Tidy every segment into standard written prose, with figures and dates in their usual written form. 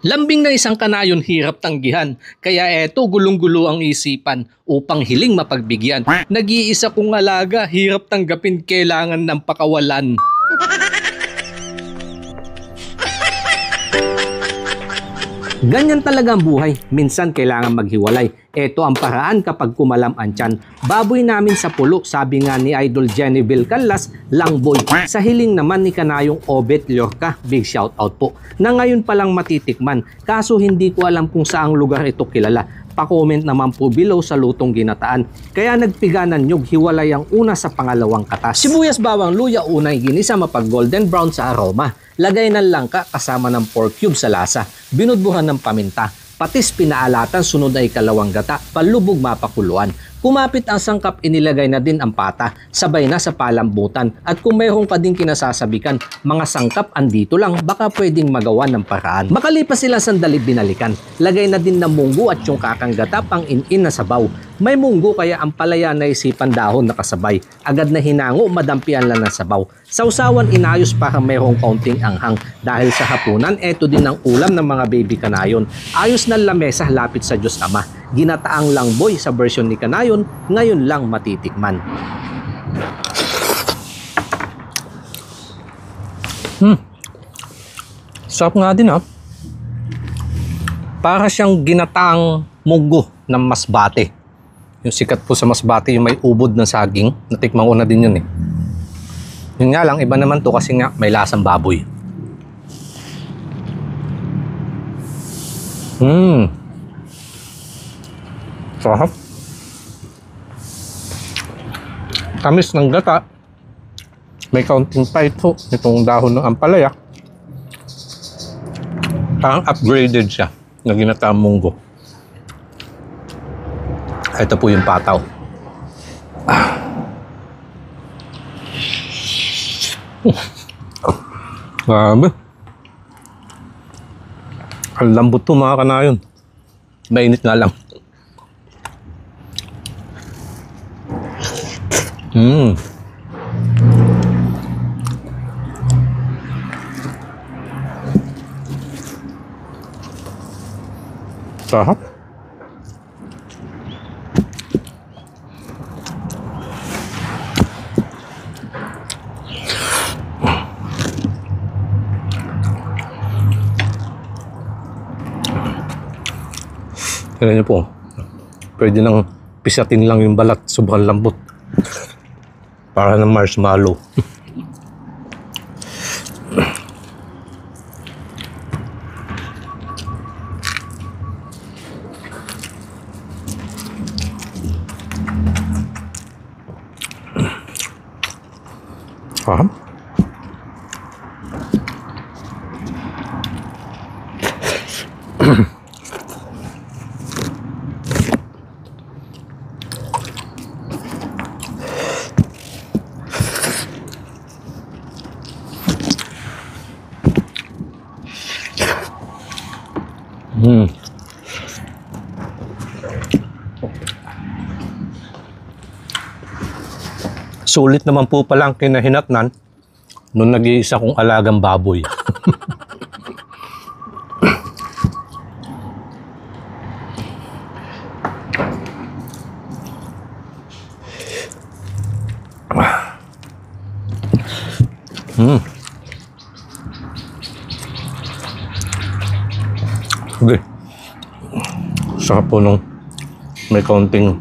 Lambing na isang kanayon hirap tanggihan, kaya eto gulong-gulo ang isipan upang hiling mapagbigyan. Nag-iisa kong alaga, hirap tanggapin, kailangan ng pakawalan. Ganyan talaga ang buhay, minsan kailangan maghiwalay. Ito ang paraan kapag kumalam ang tiyan. Baboy namin sa pulo, sabi nga ni Idol Jennyville Callas, Langboy. Sa hiling naman ni Kanayong Obet Llorca, big shout out po, na ngayon palang matitikman. Kaso hindi ko alam kung saang lugar ito kilala. Pa-comment naman po below sa lutong ginataan. Kaya nagpiga ng nyug, hiwalay ang una sa pangalawang katas. Sibuyas, bawang, luya, unay ginisa mapag golden brown sa aroma. Lagay ng langka kasama ng pork cube sa lasa. Binudbuhan ng paminta. Patis pinaalatan, sunod ay kalawang gata. Palubog mapakuluan. Kumapit ang sangkap, inilagay na din ang pata. Sabay na sa palambutan. At kung mayroong ka din kinasasabikan, mga sangkap andito lang, baka pwedeng magawa ng paraan. Makalipas sila sandali, binalikan. Lagay na din ng munggo at yung kakang gata pang in-in na sabaw. May munggo kaya ang palaya na isipan dahon nakasabay. Agad na hinango, madampian lang ng sabaw. Sausawan inayos para mayroong kaunting anghang. Dahil sa hapunan, eto din ang ulam ng mga baby kanayon. Ayos na lamesa, lapit sa Diyos Ama. Ginataang langboy sa version ni Kanayon, ngayon lang matitikman. Sarap nga din ha. Para siyang ginataang munggo ng masbate. Yung sikat po sa masbate, yung may ubod ng saging. Natikman ko na din yun eh. Yun nga lang, iba naman to kasi nga may lasang baboy. Sarap. Tamis ng gata. May kaunting paito itong dahon ng ampalaya. Parang upgraded siya na ginataang munggo. Ito po yung pataw. Grabe. Ang lambot to mga kanayon. Mainit nga lang. Sarap. Tignan niyo po. Pwede nang pisatin lang yung balat. Sobrang lambot. Para ng marshmallow. Paham? Sulit naman po palang kinahinatnan nung nag-iisa kong alagang baboy. Okay. Sarap po nung may kaunting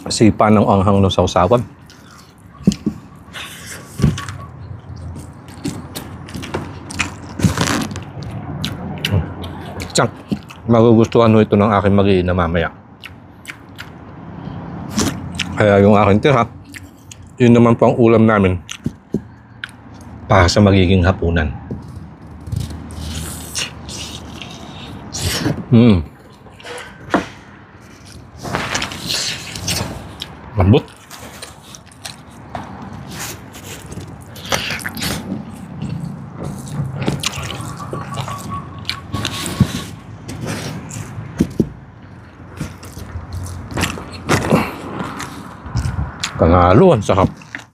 sipa ng anghang ng sausawan. Tiyang, magugustuhan mo ito ng aking mag-iina mamaya. Kaya yung aking tira, yun naman po ang ulam namin para sa magiging hapunan. Lambot. Panalo, ang sarap.